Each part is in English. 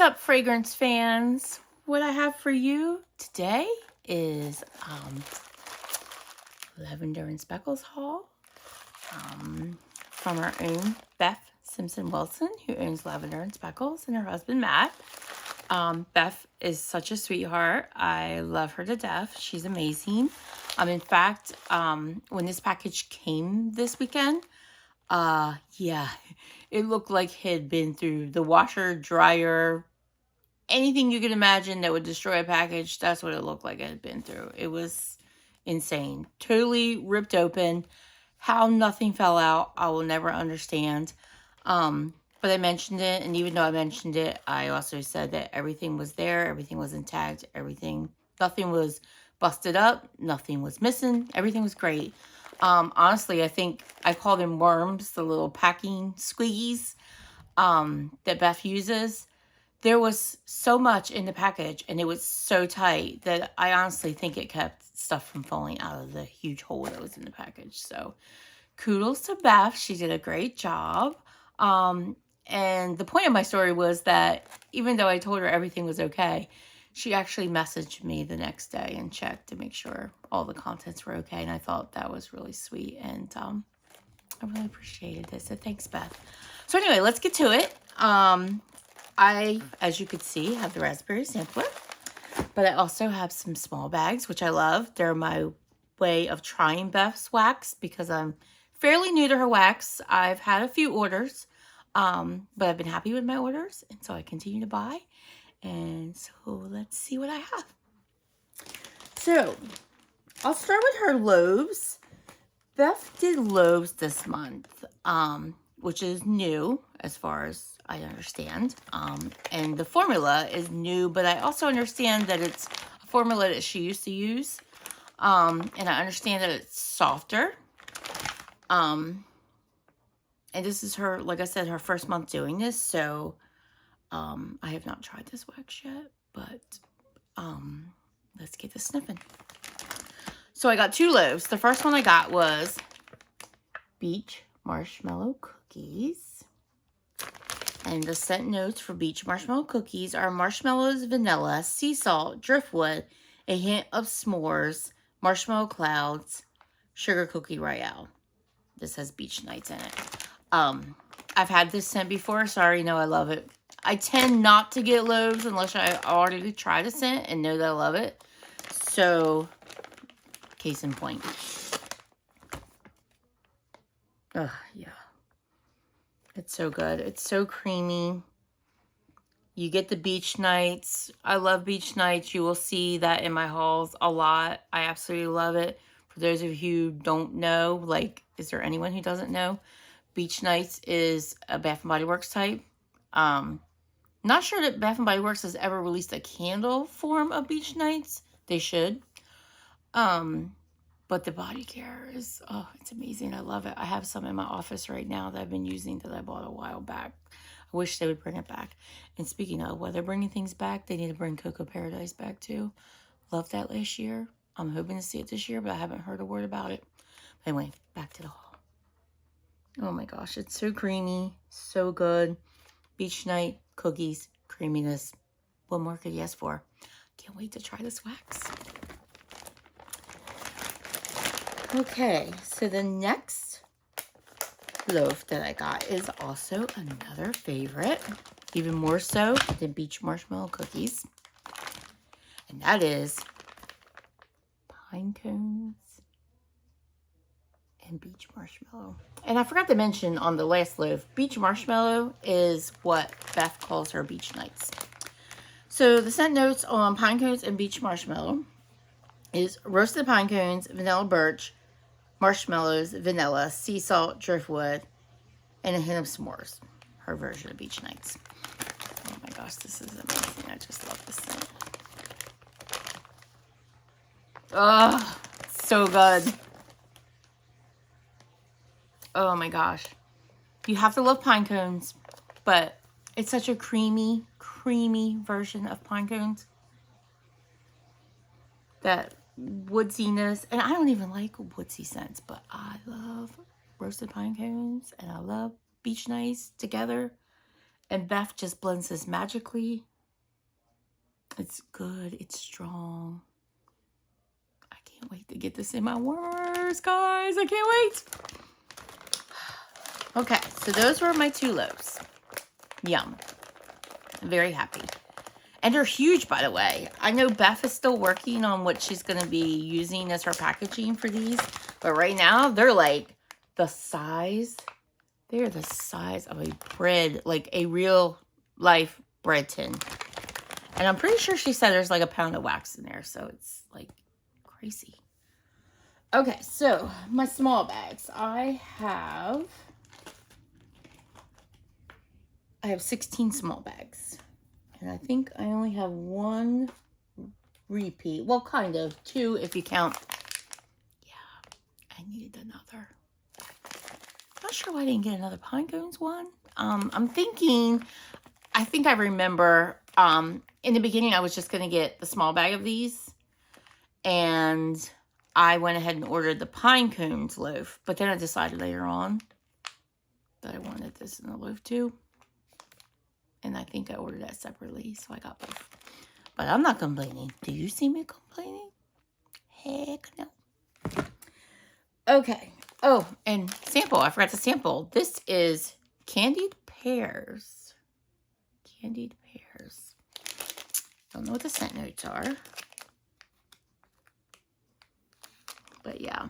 What's up, fragrance fans? What I have for you today is Lavender and Speckles haul from our own Beth Simpson Wilson, who owns Lavender and Speckles, and her husband Matt. Beth is such a sweetheart. I love her to death. She's amazing. In fact, when this package came this weekend, yeah, it looked like it had been through the washer, dryer, anything you could imagine that would destroy a package. That's what it looked like it had been through. It was insane. Totally ripped open. How nothing fell out, I will never understand. But I mentioned it, and even though I mentioned it, I also said that everything was there, everything was intact, nothing was busted up, nothing was missing, everything was great. Honestly, I think I call them worms, the little packing squeakies that Beth uses. There was so much in the package, and it was so tight that I honestly think it kept stuff from falling out of the huge hole that was in the package. So kudos to Beth. She did a great job. And the point of my story was that even though I told her everything was okay, she actually messaged me the next day and checked to make sure all the contents were okay. And I thought that was really sweet. And I really appreciated it. So thanks, Beth. So anyway, let's get to it. I, as you could see, have the raspberry sampler. But I also have some small bags, which I love. They're my way of trying Beth's wax because I'm fairly new to her wax. I've had a few orders, but I've been happy with my orders, and so I continue to buy. And so let's see what I have. So I'll start with her loaves. Beth did loaves this month, which is new as far as I understand. And the formula is new, but I also understand that it's a formula that she used to use. And I understand that it's softer. And this is her, like I said, her first month doing this. So, I have not tried this wax yet, but, let's get this sniffing. So I got 2 loaves. The first one I got was Beach Marshmallow Cookies. And the scent notes for Beach Marshmallow Cookies are marshmallows, vanilla, sea salt, driftwood, a hint of s'mores, marshmallow clouds, sugar cookie royale. This has beach nights in it. I've had this scent before, so I already know I love it. I tend not to get loaves unless I already tried a scent and know that I love it. So, case in point. Oh, yeah. It's so good. It's so creamy. You get the beach nights. I love beach nights. You will see that in my hauls a lot. I absolutely love it. For those of you who don't know, like, is there anyone who doesn't know? Beach nights is a Bath & Body Works type. Not sure that Bath & Body Works has ever released a candle form of beach nights. They should. But the body care is, oh, it's amazing. I love it. I have some in my office right now that I've been using that I bought a while back. I wish they would bring it back. And speaking of, while they're bringing things back, they need to bring Cocoa Paradise back too. Loved that last year. I'm hoping to see it this year, but I haven't heard a word about it. But anyway, back to the haul. Oh my gosh, it's so creamy, so good. Beach night, cookies, creaminess. What more could you ask for? Can't wait to try this wax. Okay, so the next loaf that I got is also another favorite, even more so than Beach Marshmallow Cookies. And that is pine cones and beach marshmallow. And I forgot to mention on the last loaf, beach marshmallow is what Beth calls her beach nights. So the scent notes on pine cones and beach marshmallow is roasted pine cones, vanilla birch, marshmallows, vanilla, sea salt, driftwood, and a hint of s'mores. Her version of beach nights. Oh my gosh, this is amazing. I just love this scent. Oh, so good. Oh my gosh. You have to love pine cones, but it's such a creamy, creamy version of pine cones. That woodsiness, and I don't even like woodsy scents, but I love roasted pine cones and I love beach nights together. And Beth just blends this magically. It's good. It's strong. I can't wait to get this in my warmers, guys. I can't wait. Okay, so those were my 2 loaves. Yum. I'm very happy. And they're huge, by the way. I know Beth is still working on what she's going to be using as her packaging for these. But right now, they're like the size. They're the size of a bread, like a real life bread tin. And I'm pretty sure she said there's like a pound of wax in there. So it's like crazy. Okay, so my small bags. I have 16 small bags. And I think I only have 1 repeat. Well, kind of. 2 if you count. Yeah, I needed another. Not sure why I didn't get another pine cones one. I'm thinking, I think I remember, in the beginning I was just going to get the small bag of these. And I went ahead and ordered the pine cones loaf. But then I decided later on that I wanted this in the loaf too. And I think I ordered that separately, so I got both. But I'm not complaining. Do you see me complaining? Heck no. Okay. Oh, and sample. I forgot to sample. This is candied pears. Candied pears. Don't know what the scent notes are. But yeah.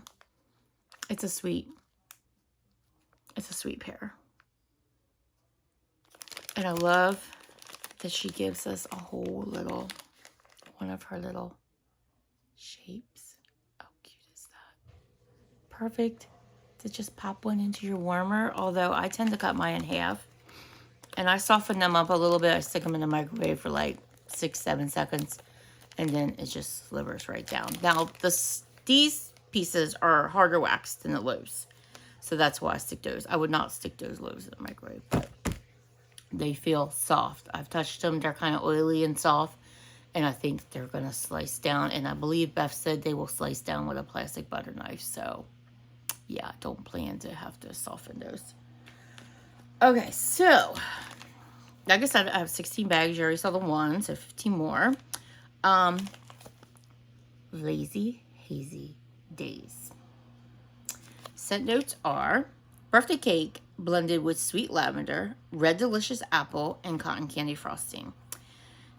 It's a sweet pear. And I love that she gives us a whole little, one of her little shapes. How cute is that? Perfect to just pop one into your warmer. Although I tend to cut mine in half. And I soften them up a little bit. I stick them in the microwave for like 6-7 seconds. And then it just slivers right down. Now, these pieces are harder waxed than the loaves. So that's why I stick those. I would not stick those loaves in the microwave. But they feel soft. I've touched them. They're kind of oily and soft. And I think they're going to slice down. And I believe Beth said they will slice down with a plastic butter knife. So, yeah, don't plan to have to soften those. Okay, so, like I said, I have 16 bags. You already saw the one, so 15 more. Lazy Hazy Days. Scent notes are birthday cake blended with sweet lavender, red delicious apple, and cotton candy frosting.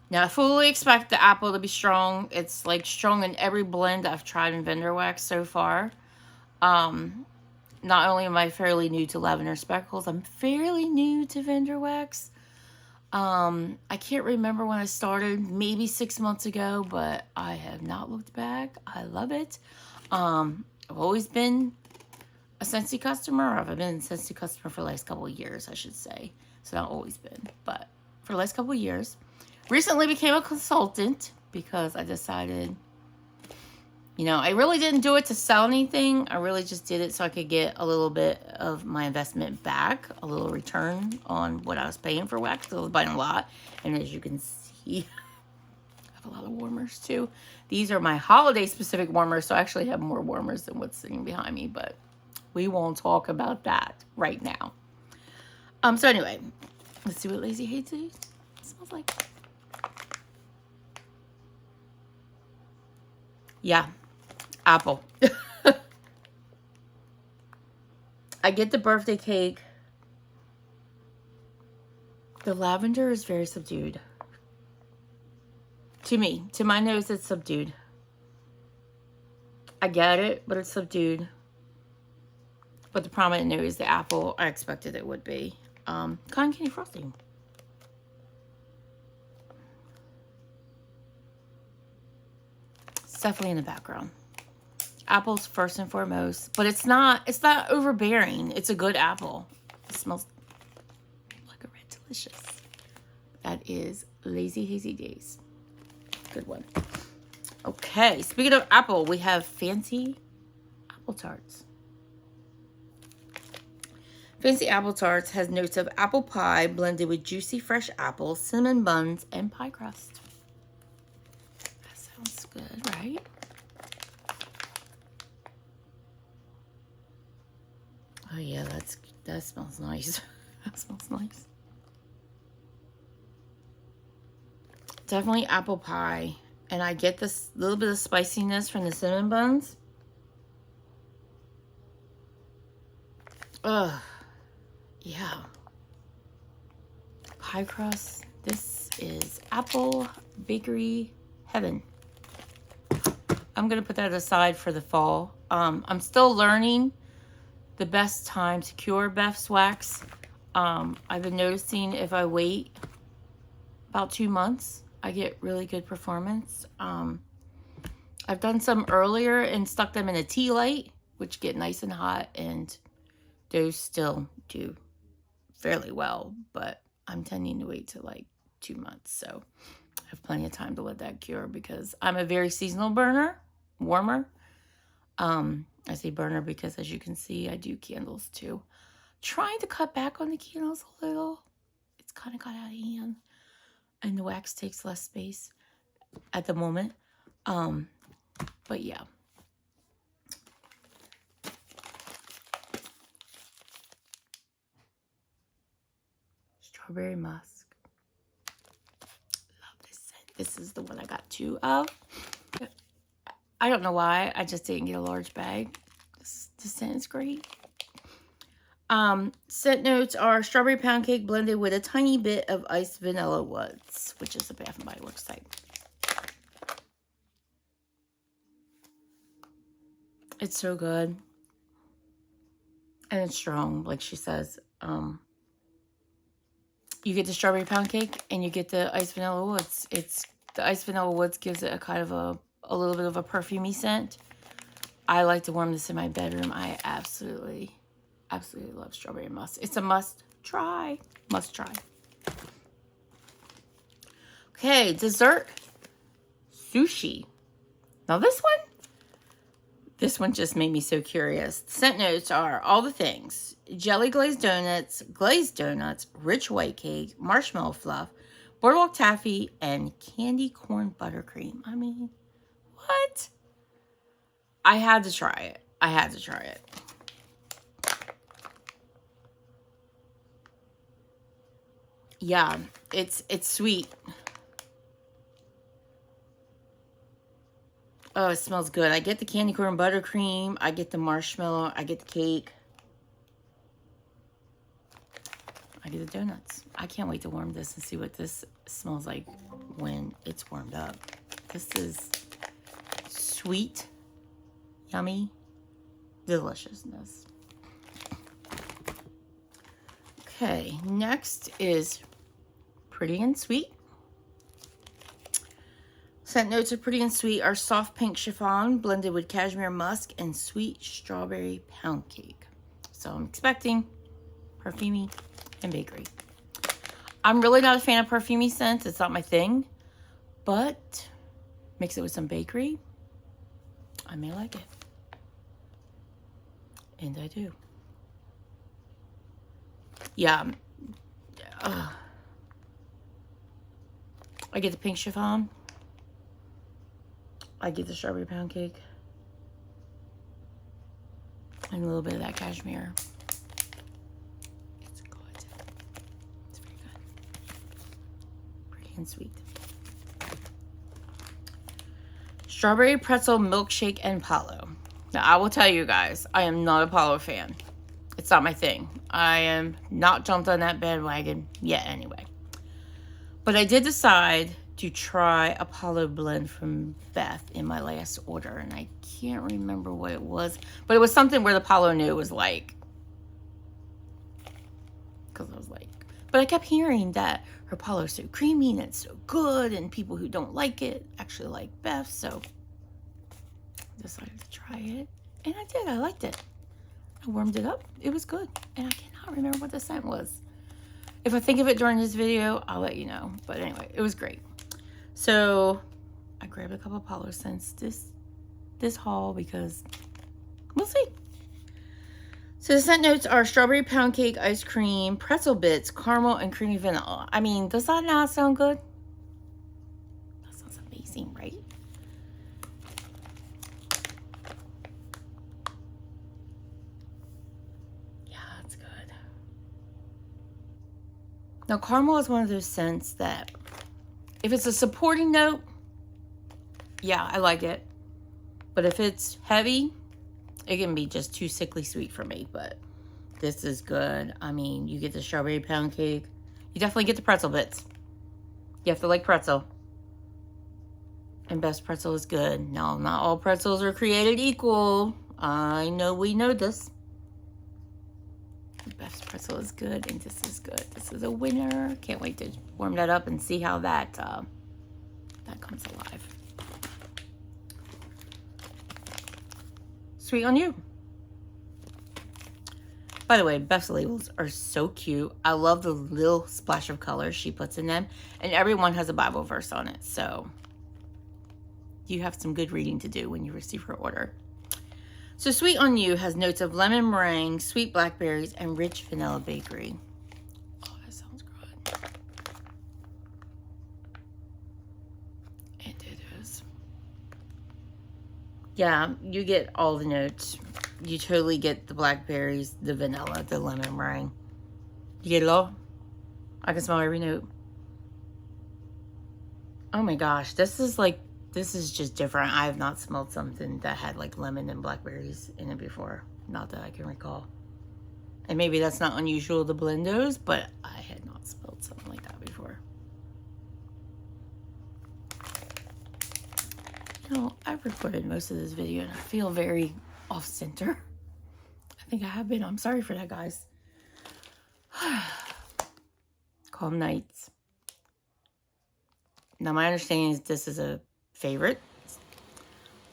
Now, I fully expect the apple to be strong. It's like strong in every blend I've tried in Vendor Wax so far. Not only am I fairly new to Lavender Speckles, I'm fairly new to Vendor Wax. I can't remember when I started, maybe 6 months ago, but I have not looked back. I love it. I've always been a Scentsy customer. I've been a Scentsy customer for the last couple of years, I should say. So not always been, but for the last couple of years. Recently became a consultant because I decided, you know, I really didn't do it to sell anything. I really just did it so I could get a little bit of my investment back, a little return on what I was paying for wax. I was buying a lot. And as you can see, I have a lot of warmers too. These are my holiday specific warmers. So I actually have more warmers than what's sitting behind me, but we won't talk about that right now. So anyway, let's see what Lazy Hazy smells like. Yeah, apple. I get the birthday cake. The lavender is very subdued. To me, to my nose, it's subdued. I get it, but it's subdued. But the prominent note is the apple. I expected it would be. Cotton candy frosting. It's definitely in the background. Apples first and foremost, but it's not overbearing. It's a good apple. It smells like a red delicious. That is Lazy Hazy Days. Good one. Okay, speaking of apple, we have Fancy Apple Tarts. Fancy Apple Tarts has notes of apple pie blended with juicy fresh apples, cinnamon buns, and pie crust. That sounds good, right? Oh yeah, that smells nice. That smells nice. definitely apple pie. And I get this little bit of spiciness from the cinnamon buns. Ugh. Yeah. Pie crust. This is apple bakery heaven. I'm going to put that aside for the fall. I'm still learning the best time to cure Beth's wax. I've been noticing if I wait about 2 months, I get really good performance. I've done some earlier and stuck them in a tea light, which get nice and hot, and those still do fairly well, but I'm tending to wait till like 2 months, so I have plenty of time to let that cure because I'm a very seasonal warmer. I say burner because, as you can see, I do candles too. Trying to cut back on the candles a little. It's kind of got out of hand, and the wax takes less space at the moment. But yeah. Strawberry musk. Love this scent. This is the one I got 2 of. I don't know why. I just didn't get a large bag. This scent is great. Scent notes are strawberry pound cake blended with a tiny bit of iced vanilla woods, which is a Bath & Body Works type. It's so good. And it's strong, like she says. You get the strawberry pound cake and you get the iced vanilla woods. The iced vanilla woods gives it a kind of a little bit of a perfumey scent. I like to warm this in my bedroom. I absolutely love strawberry musk. It's a must try. Must try. Okay, dessert sushi. Now this one just made me so curious. The scent notes are all the things: jelly glazed donuts, rich white cake, marshmallow fluff, boardwalk taffy, and candy corn buttercream. I mean, what? I had to try it. Yeah, it's sweet. Oh, it smells good. I get the candy corn buttercream. I get the marshmallow. I get the cake. I get the donuts. I can't wait to warm this and see what this smells like when it's warmed up. This is sweet, yummy deliciousness. Okay, next is pretty and sweet. Scent notes of pretty and sweet are soft pink chiffon blended with cashmere musk and sweet strawberry pound cake. So I'm expecting perfumey and bakery. I'm really not a fan of perfumey scents. It's not my thing. But mix it with some bakery, I may like it. And I do. Yeah. I get the pink chiffon. I get the strawberry pound cake. And a little bit of that cashmere. It's good. It's very good. Pretty and sweet. Strawberry pretzel milkshake and Palo. Now, I will tell you guys, I am not a Palo fan. It's not my thing. I am not jumped on that bandwagon yet anyway. But I did decide to try a Palo blend from Beth in my last order, and I can't remember what it was, but it was something where the Palo knew was like, because I was like, but I kept hearing that her Palo is so creamy and it's so good, and people who don't like it actually like Beth, so I decided to try it, and I did. I liked it. I warmed it up. It was good, and I cannot remember what the scent was. If I think of it during this video, I'll let you know. But anyway, it was great. So I grabbed a couple of Palo scents this haul because we'll see. So the scent notes are strawberry pound cake, ice cream, pretzel bits, caramel, and creamy vanilla. I mean, does that not sound good? That sounds amazing, right? Yeah, it's good. Now, caramel is one of those scents that If it's a supporting note, yeah, I like it. But if it's heavy, it can be just too sickly sweet for me. But this is good. I mean, you get the strawberry pound cake. You definitely get the pretzel bits. You have to like pretzel. And best pretzel is good. No, not all pretzels are created equal. I know we know this. The best pretzel is good, and this is good. This is a winner. Can't wait to warm that up and see how that comes alive. Sweet on you. By the way, Beth's labels are so cute. I love the little splash of color she puts in them. And everyone has a Bible verse on it. So you have some good reading to do when you receive her order. So Sweet on You has notes of lemon meringue, sweet blackberries, and rich vanilla bakery. Oh, that sounds good. And it is. Yeah, you get all the notes. You totally get the blackberries, the vanilla, the lemon meringue. You get it all? I can smell every note. Oh my gosh, this is just different. I have not smelled something that had like lemon and blackberries in it before. Not that I can recall. And maybe that's not unusual to blend those, but I had not smelled something like that before. You know, I've recorded most of this video and I feel very off center. I think I have been. I'm sorry for that, guys. Calm nights. Now, my understanding is this is a favorite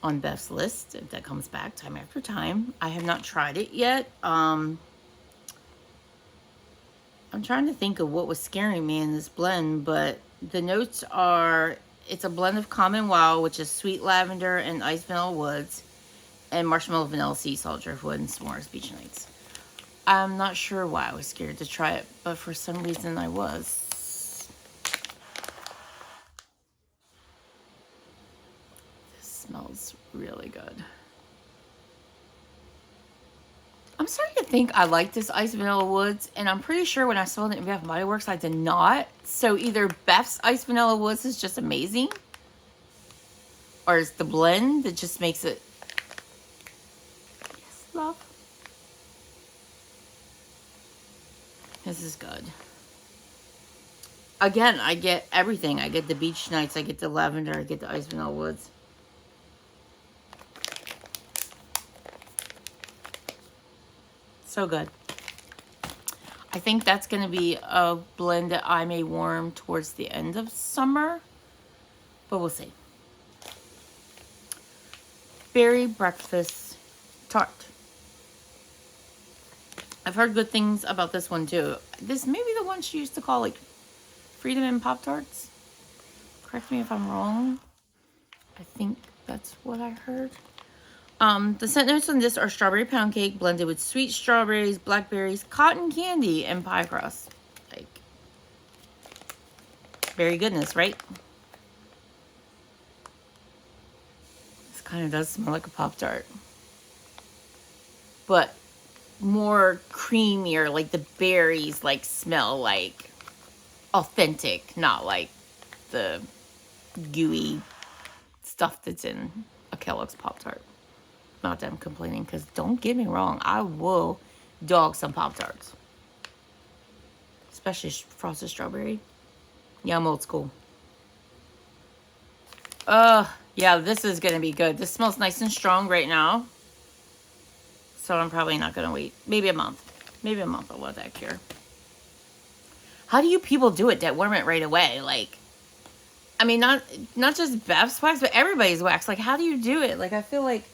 on Beth's list that comes back time after time. I have not tried it yet. I'm trying to think of what was scaring me in this blend, but the notes are, it's a blend of Common Wow, which is sweet lavender and iced vanilla woods, and marshmallow vanilla sea salt driftwood and s'mores beach nights. I'm not sure why I was scared to try it, but for some reason I was. Smells really good. I'm starting to think I like this Iced Vanilla Woods, and I'm pretty sure when I smelled it in Bath & Body Works, I did not. So either Beth's Iced Vanilla Woods is just amazing, or it's the blend that just makes it. Yes, love. This is good. Again, I get everything. I get the beach nights, I get the lavender, I get the Iced Vanilla Woods. So good. I think that's going to be a blend that I may warm towards the end of summer, but we'll see. Berry Breakfast Tart. I've heard good things about this one too. This may be the one she used to call like Freedom and Pop-Tarts. Correct me if I'm wrong. I think that's what I heard. The scent notes on this are strawberry pound cake blended with sweet strawberries, blackberries, cotton candy, and pie crust. Like, very goodness, right? This kind of does smell like a Pop-Tart. But more creamier, like the berries like smell like authentic, not like the gooey stuff that's in a Kellogg's Pop-Tart. Not that I'm complaining, because don't get me wrong, I will dog some Pop-Tarts. Especially frosted strawberry. Yeah, I'm old school. Yeah, this is going to be good. This smells nice and strong right now. So I'm probably not going to wait. Maybe a month. Maybe a month I'll let that cure. How do you people do it that warm it right away? Like, I mean, not just Beth's wax, but everybody's wax. Like, how do you do it? Like, I feel like,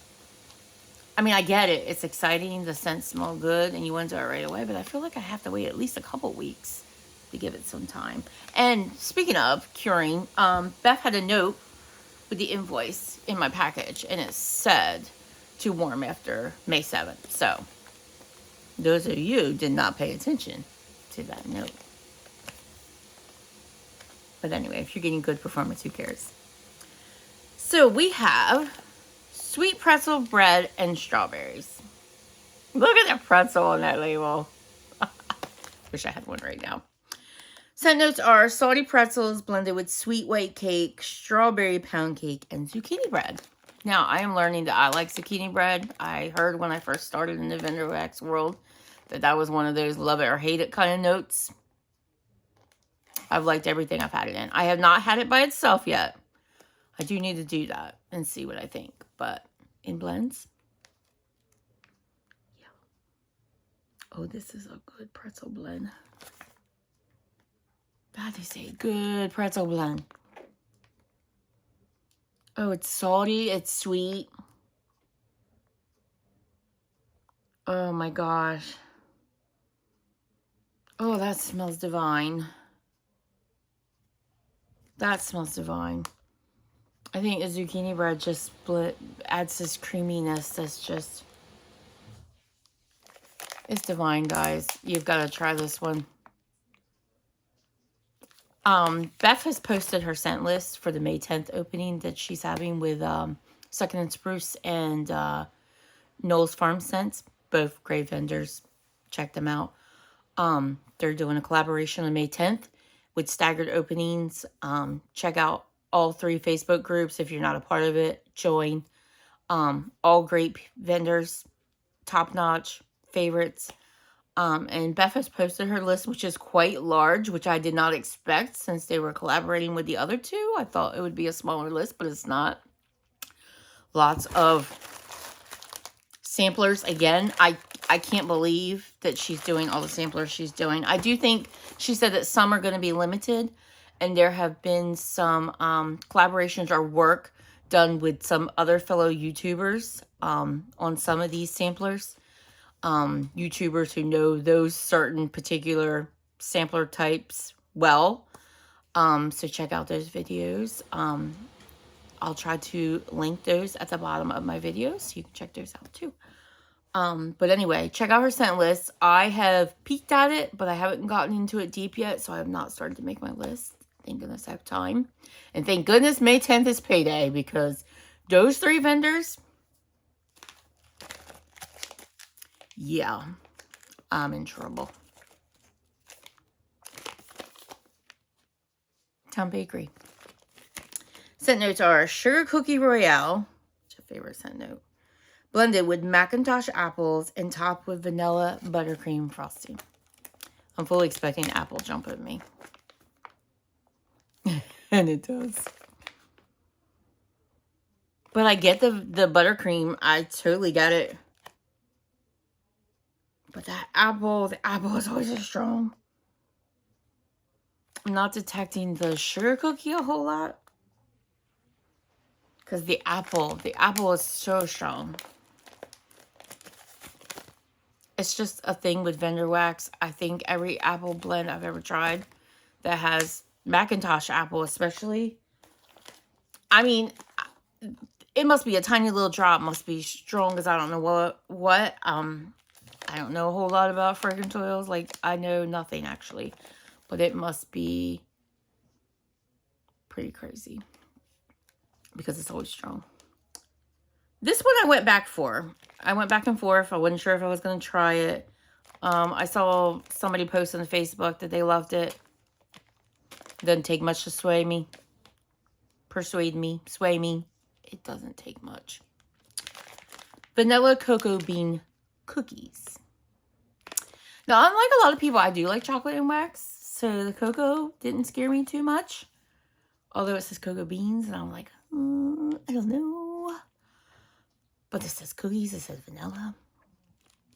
I mean, I get it. It's exciting. The scents smell good and you want to do it right away. But I feel like I have to wait at least a couple weeks to give it some time. And speaking of curing, Beth had a note with the invoice in my package. And it said to warm after May 7th. So those of you did not pay attention to that note. But anyway, if you're getting good performance, who cares? So we have sweet pretzel bread and strawberries. Look at that pretzel on that label. Wish I had one right now. Scent notes are salty pretzels blended with sweet white cake, strawberry pound cake, and zucchini bread. Now, I am learning that I like zucchini bread. I heard when I first started in the Vendor Wax world that was one of those love it or hate it kind of notes. I've liked everything I've had it in. I have not had it by itself yet. I do need to do that and see what I think. But in blends, yeah. Oh, this is a good pretzel blend. That is a good pretzel blend. Oh, it's salty. It's sweet. Oh my gosh. Oh, that smells divine. That smells divine. I think the zucchini bread just adds this creaminess that's just... It's divine, guys. You've got to try this one. Beth has posted her scent list for the May 10th opening that she's having with Second and Spruce and Noel's Farm Scents. Both great vendors. Check them out. They're doing a collaboration on May 10th with staggered openings. Check out all 3 Facebook groups. If you're not a part of it, join. All great vendors. Top-notch favorites. And Beth has posted her list, which is quite large, which I did not expect since they were collaborating with the other 2. I thought it would be a smaller list, but it's not. Lots of samplers. Again, I can't believe that she's doing all the samplers she's doing. I do think she said that some are going to be limited, and there have been some collaborations or work done with some other fellow YouTubers on some of these samplers. YouTubers who know those certain particular sampler types well. So check out those videos. I'll try to link those at the bottom of my videos, so you can check those out too. But anyway, check out her scent list. I have peeked at it, but I haven't gotten into it deep yet, so I have not started to make my list. Thank goodness I have time. And thank goodness May 10th is payday, because those 3 vendors... Yeah, I'm in trouble. Town Bakery. Scent notes are Sugar Cookie Royale, which is a favorite scent note, blended with Macintosh apples and topped with vanilla buttercream frosting. I'm fully expecting apple jump at me. And it does. But I get the buttercream. I totally get it. But that apple, the apple is always so strong. I'm not detecting the sugar cookie a whole lot. Because the apple is so strong. It's just a thing with Vendor Wax. I think every apple blend I've ever tried that has Macintosh apple especially. I mean, it must be a tiny little drop. Must be strong as I don't know what. I don't know a whole lot about fragrance oils. Like, I know nothing, actually. But it must be pretty crazy. Because it's always strong. This one I went back for. I went back and forth. I wasn't sure if I was going to try it. I saw somebody post on Facebook that they loved it. Doesn't take much to sway me. Persuade me. Sway me. It doesn't take much. Vanilla cocoa bean cookies. Now, unlike a lot of people, I do like chocolate and wax. So the cocoa didn't scare me too much. Although it says cocoa beans. And I'm like, I don't know. But this says cookies. It says vanilla.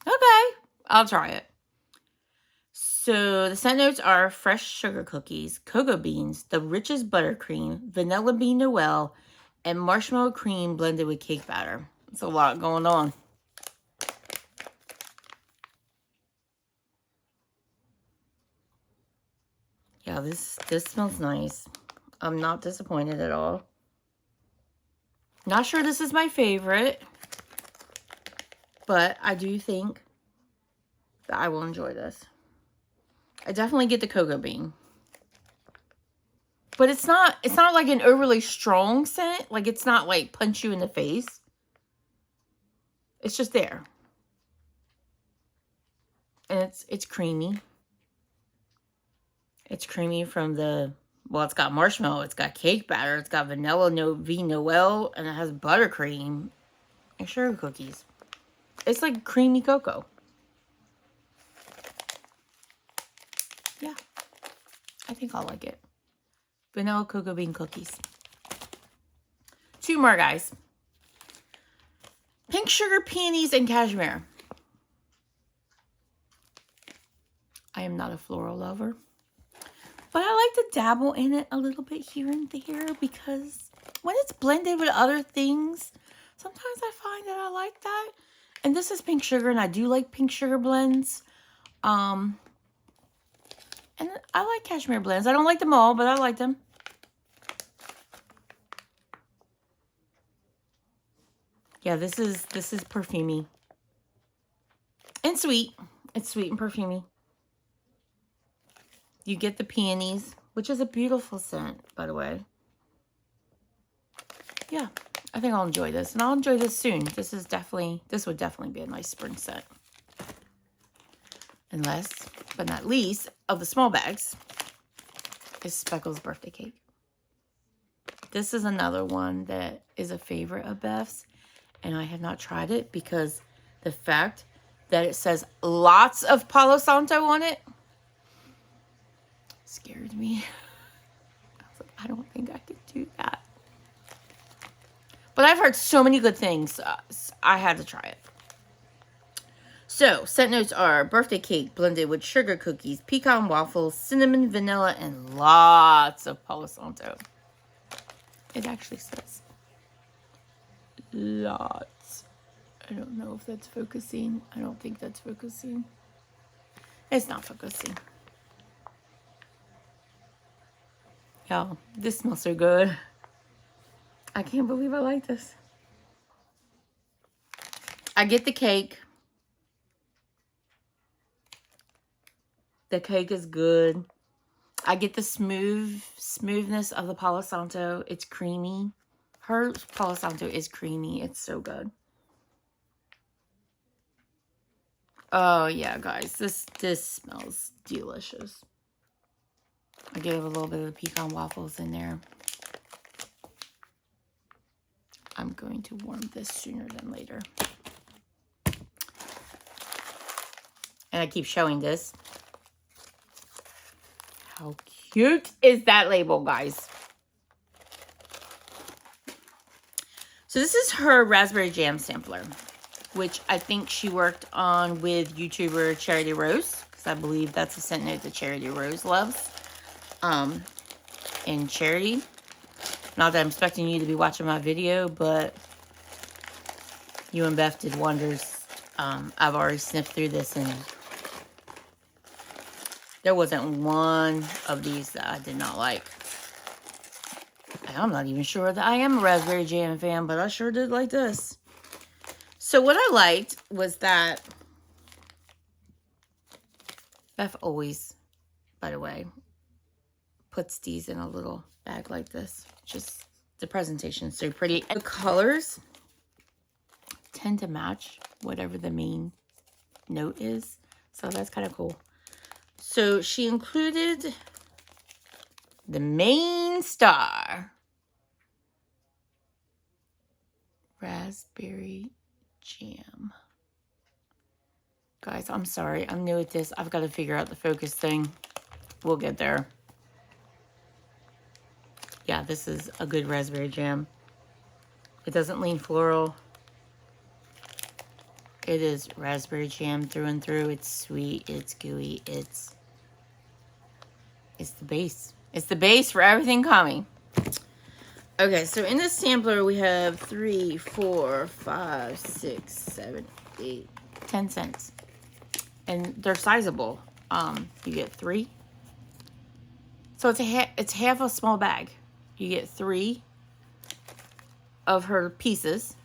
Okay. I'll try it. So the scent notes are fresh sugar cookies, cocoa beans, the richest buttercream, vanilla bean Noel, and marshmallow cream blended with cake batter. It's a lot going on. Yeah, this smells nice. I'm not disappointed at all. Not sure this is my favorite, but I do think that I will enjoy this. I definitely get the cocoa bean. But it's not like an overly strong scent. Like, it's not like punch you in the face. It's just there. And it's creamy. It's creamy from the, well, it's got marshmallow, it's got cake batter, it's got vanilla Noel, and it has buttercream and sugar cookies. It's like creamy cocoa. Yeah, I think I'll like it. Vanilla cocoa bean cookies. 2 more, guys. Pink sugar peonies and cashmere. I am not a floral lover, but I like to dabble in it a little bit here and there because when it's blended with other things, sometimes I find that I like that. And this is pink sugar, and I do like pink sugar blends. And I like cashmere blends. I don't like them all, but I like them. Yeah, this is perfumey. And sweet. It's sweet and perfumey. You get the peonies, which is a beautiful scent, by the way. Yeah, I think I'll enjoy this, and I'll enjoy this soon. This would definitely be a nice spring scent. And last but not least of the small bags is Speckles birthday cake. This is another one that is a favorite of Beth's, and I have not tried it because the fact that it says lots of Palo Santo on it scared me. I was like, I don't think I could do that. But I've heard so many good things. I had to try it. So, scent notes are birthday cake blended with sugar cookies, pecan waffles, cinnamon, vanilla, and lots of Palo Santo. It actually says lots. I don't know if that's focusing. I don't think that's focusing. It's not focusing. Y'all, this smells so good. I can't believe I like this. I get the cake. The cake is good. I get the smoothness of the Palo Santo. It's creamy. Her Palo Santo is creamy. It's so good. Oh yeah, guys, this smells delicious. I gave a little bit of the pecan waffles in there. I'm going to warm this sooner than later. And I keep showing this. How cute is that label, guys? So this is her raspberry jam sampler, which I think she worked on with YouTuber Charity Rose, because I believe that's a scent note that Charity Rose loves. And Charity, not that I'm expecting you to be watching my video, but you and Beth did wonders. I've already sniffed through this, and there wasn't one of these that I did not like. I'm not even sure that I am a raspberry jam fan, but I sure did like this. So what I liked was that Beth always, by the way, puts these in a little bag like this. Just the presentation is so pretty. And the colors tend to match whatever the main note is. So that's kind of cool. So she included the main star. Raspberry jam. Guys, I'm sorry. I'm new at this. I've got to figure out the focus thing. We'll get there. Yeah, this is a good raspberry jam. It doesn't lean floral. It is raspberry jam through and through. It's sweet. It's gooey. It's the base. It's the base for everything coming. Okay, so in this sampler, we have 3, 4, 5, 6, 7, 8, 10 cents. And they're sizable. You get 3. So it's half a small bag. You get 3 of her pieces,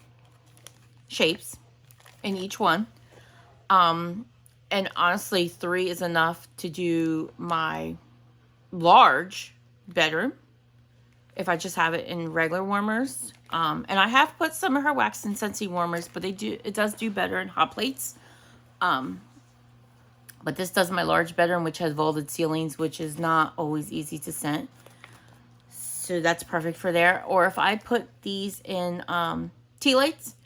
shapes, in each one. And honestly, 3 is enough to do my large bedroom if I just have it in regular warmers. And I have put some of her wax and Scentsy warmers, but it does do better in hot plates. But this does my large bedroom, which has vaulted ceilings, which is not always easy to scent. So that's perfect for there. Or if I put these in tea lights,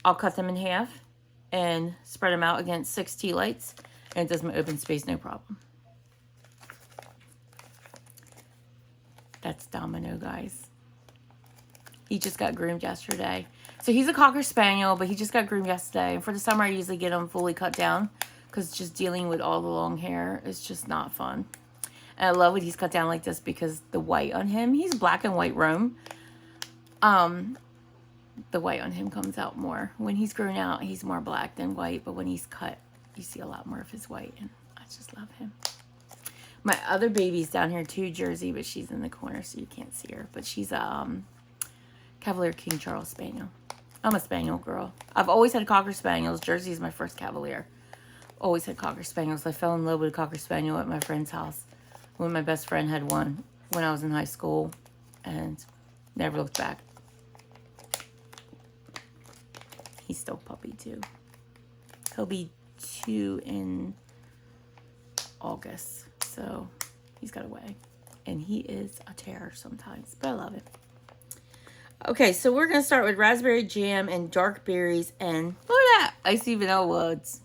I'll cut them in half and spread them out against 6 tea lights. And it does my open space no problem. That's Domino, guys. He just got groomed yesterday. So he's a Cocker Spaniel, but he just got groomed yesterday. And for the summer, I usually get him fully cut down because just dealing with all the long hair is just not fun. And I love when he's cut down like this because the white on him, he's black and white roam. The white on him comes out more. When he's grown out, he's more black than white. But when he's cut, you see a lot more of his white. And I just love him. My other baby's down here too, Jersey, but she's in the corner, so you can't see her. But she's a Cavalier King Charles Spaniel. I'm a Spaniel girl. I've always had Cocker Spaniels. Jersey is my first Cavalier. Always had Cocker Spaniels. I fell in love with a Cocker Spaniel at my friend's house when my best friend had one when I was in high school, and never looked back. He's still a puppy too. He'll be 2 in August. So he's got away. And he is a terror sometimes. But I love it. Okay, so we're going to start with raspberry jam and dark berries. And look at that. Icy vanilla woods.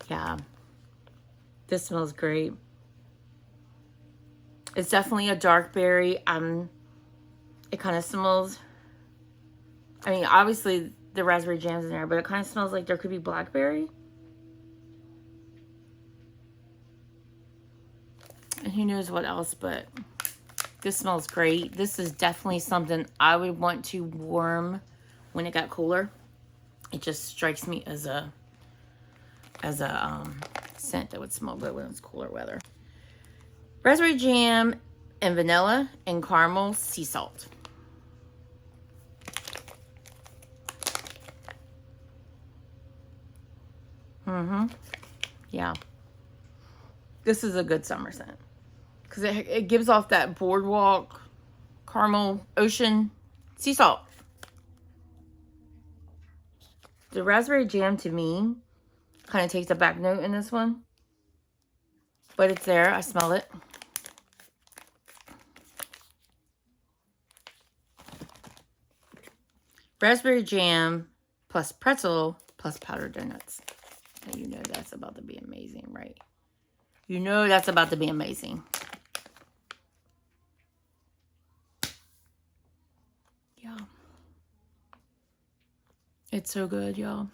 Yeah. This smells great. It's definitely a dark berry. It kind of smells... I mean, obviously, the raspberry jam's in there, but it kind of smells like there could be blackberry. And who knows what else, but this smells great. This is definitely something I would want to warm when it got cooler. It just strikes me as a scent that would smell good when it's cooler weather. Raspberry jam and vanilla and caramel sea salt. Yeah. This is a good summer scent. Because it gives off that boardwalk, caramel, ocean, sea salt. The raspberry jam to me kind of takes a back note in this one. But it's there. I smell it. Raspberry jam plus pretzel plus powdered donuts. And you know that's about to be amazing, right? You know that's about to be amazing. Yeah. It's so good, y'all.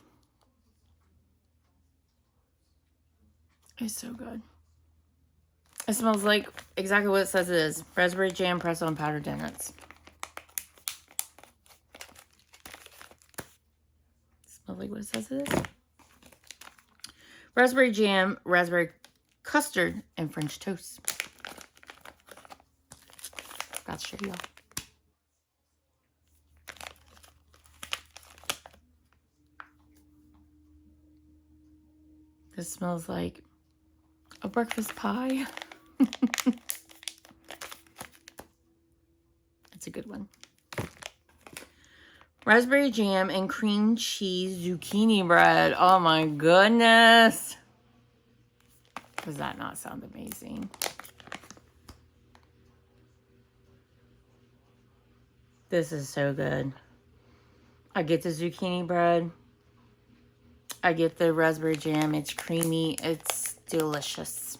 It's so good. It smells like exactly what it says it is. Raspberry jam, pretzel, and powdered donuts. Smells like what it says it is. Raspberry jam, raspberry custard, and French toast. Got to show y'all. This smells like a breakfast pie. It's a good one. Raspberry jam and cream cheese zucchini bread. Oh my goodness. Does that not sound amazing? This is so good. I get the zucchini bread. I get the raspberry jam. It's creamy. It's delicious.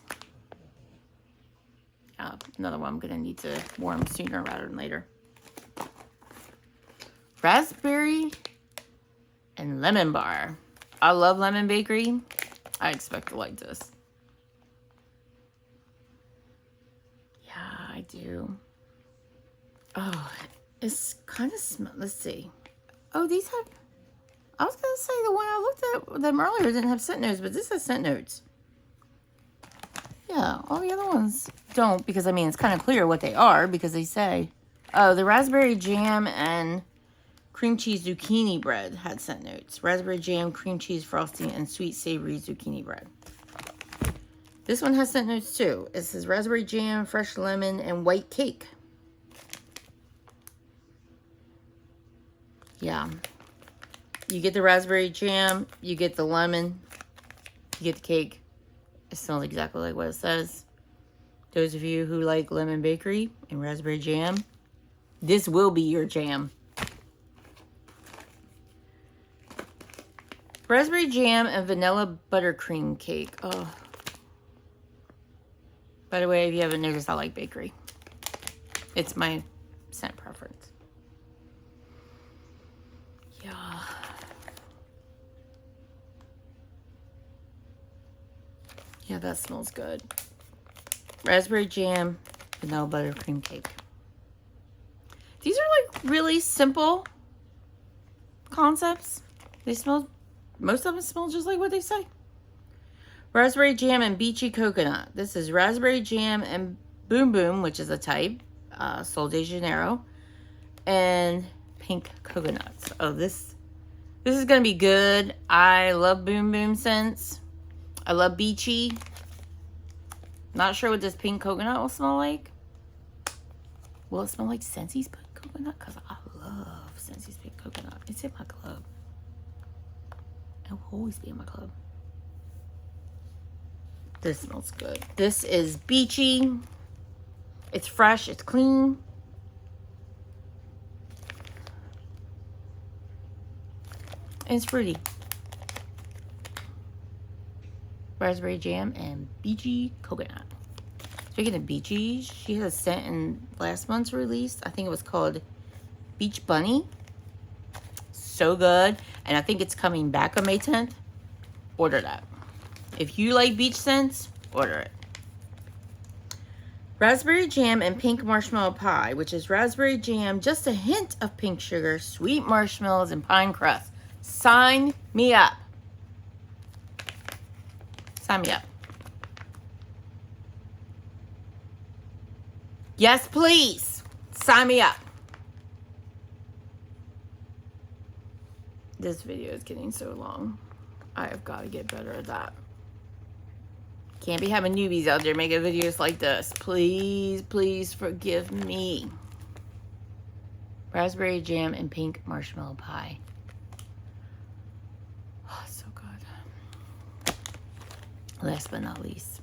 Another one I'm going to need to warm sooner rather than later. Raspberry and lemon bar. I love lemon bakery. I expect to like this. Yeah, I do. Oh, it's kind of smell. Let's see. Oh, these have... I was going to say the one I looked at them earlier didn't have scent notes, but this has scent notes. Yeah, all the other ones don't, because, I mean, it's kind of clear what they are, because they say, oh, the raspberry jam and cream cheese zucchini bread had scent notes. Raspberry jam, cream cheese frosting, and sweet savory zucchini bread. This one has scent notes, too. It says raspberry jam, fresh lemon, and white cake. Yeah. You get the raspberry jam, you get the lemon, you get the cake. It smells exactly like what it says. Those of you who like lemon bakery and raspberry jam, this will be your jam. Raspberry jam and vanilla buttercream cake. Oh. By the way, if you haven't noticed, I like bakery. It's my scent preference. Yeah. Yeah, that smells good. Raspberry jam, vanilla buttercream cake. These are like really simple concepts. They smell, most of them smell just like what they say. Raspberry jam and beachy coconut. This is raspberry jam and boom boom, which is a type, Sol de Janeiro, and pink coconuts. Oh, this is gonna be good. I love boom boom scents. I love beachy. Not sure what this pink coconut will smell like. Will it smell like Scentsy's pink coconut? Because I love Scentsy's pink coconut. It's in my club. It will always be in my club. This smells good. This is beachy. It's fresh. It's clean. And it's fruity. Raspberry jam and beachy coconut. Speaking of beachy, she has a scent in last month's release. I think it was called Beach Bunny. So good. And I think it's coming back on May 10th. Order that. If you like beach scents, order it. Raspberry jam and pink marshmallow pie, which is raspberry jam, just a hint of pink sugar, sweet marshmallows, and pine crust. Sign me up. Sign me up. Yes, please. Sign me up. This video is getting so long. I have got to get better at that. Can't be having newbies out there making videos like this. Please, please forgive me. Raspberry jam and pink marshmallow pie. Oh, so good. Last but not least.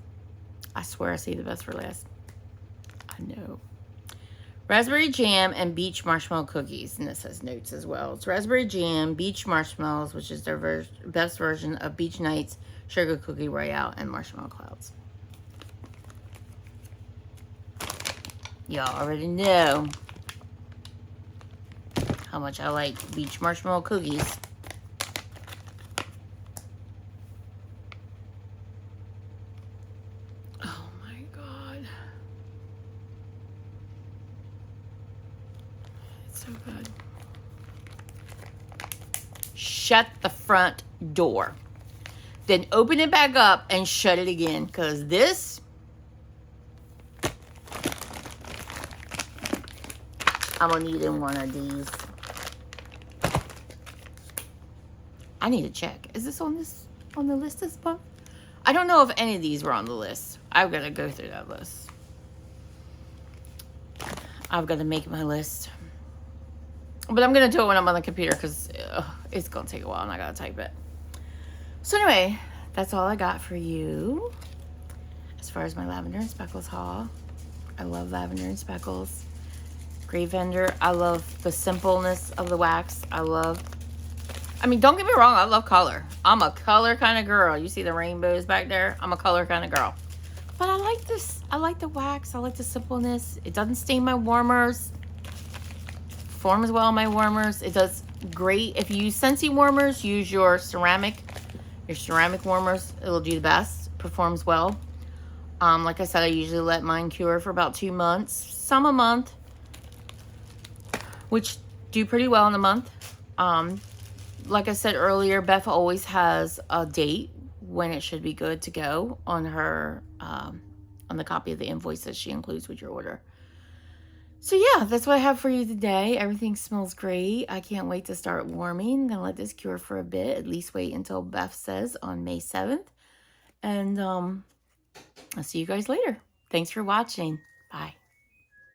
I swear I say the best for last. I know. Raspberry jam and beach marshmallow cookies. And this has notes as well. It's raspberry jam, beach marshmallows, which is their best version of Beach Nights, Sugar Cookie Royale, and Marshmallow Clouds. Y'all already know how much I like beach marshmallow cookies. Oh my God. It's so good. Shut the front door. Then open it back up and shut it again. Because this, I'm going to need in one of these. I need to check. Is this on the list this month? I don't know if any of these were on the list. I've got to go through that list. I've got to make my list. But I'm going to do it when I'm on the computer because it's going to take a while and I got to type it. So anyway, that's all I got for you as far as my Lavender and Speckles haul. I love Lavender and Speckles. Great vendor. I love the simpleness of the wax. I mean, don't get me wrong, I love color. I'm a color kind of girl. You see the rainbows back there? I'm a color kind of girl. But I like this. I like the wax. I like the simpleness. It doesn't stain my warmers. Forms well on my warmers. It does great. If you use Scentsy warmers, use your ceramic warmers. It'll do the best. Performs well. Like I said, I usually let mine cure for about 2 months. Some a month. Which do pretty well in a month. Like I said earlier, Beth always has a date when it should be good to go on her, on the copy of the invoice that she includes with your order. So yeah, that's what I have for you today. Everything smells great. I can't wait to start warming. I'm going to let this cure for a bit. At least wait until Beth says on May 7th. And I'll see you guys later. Thanks for watching. Bye.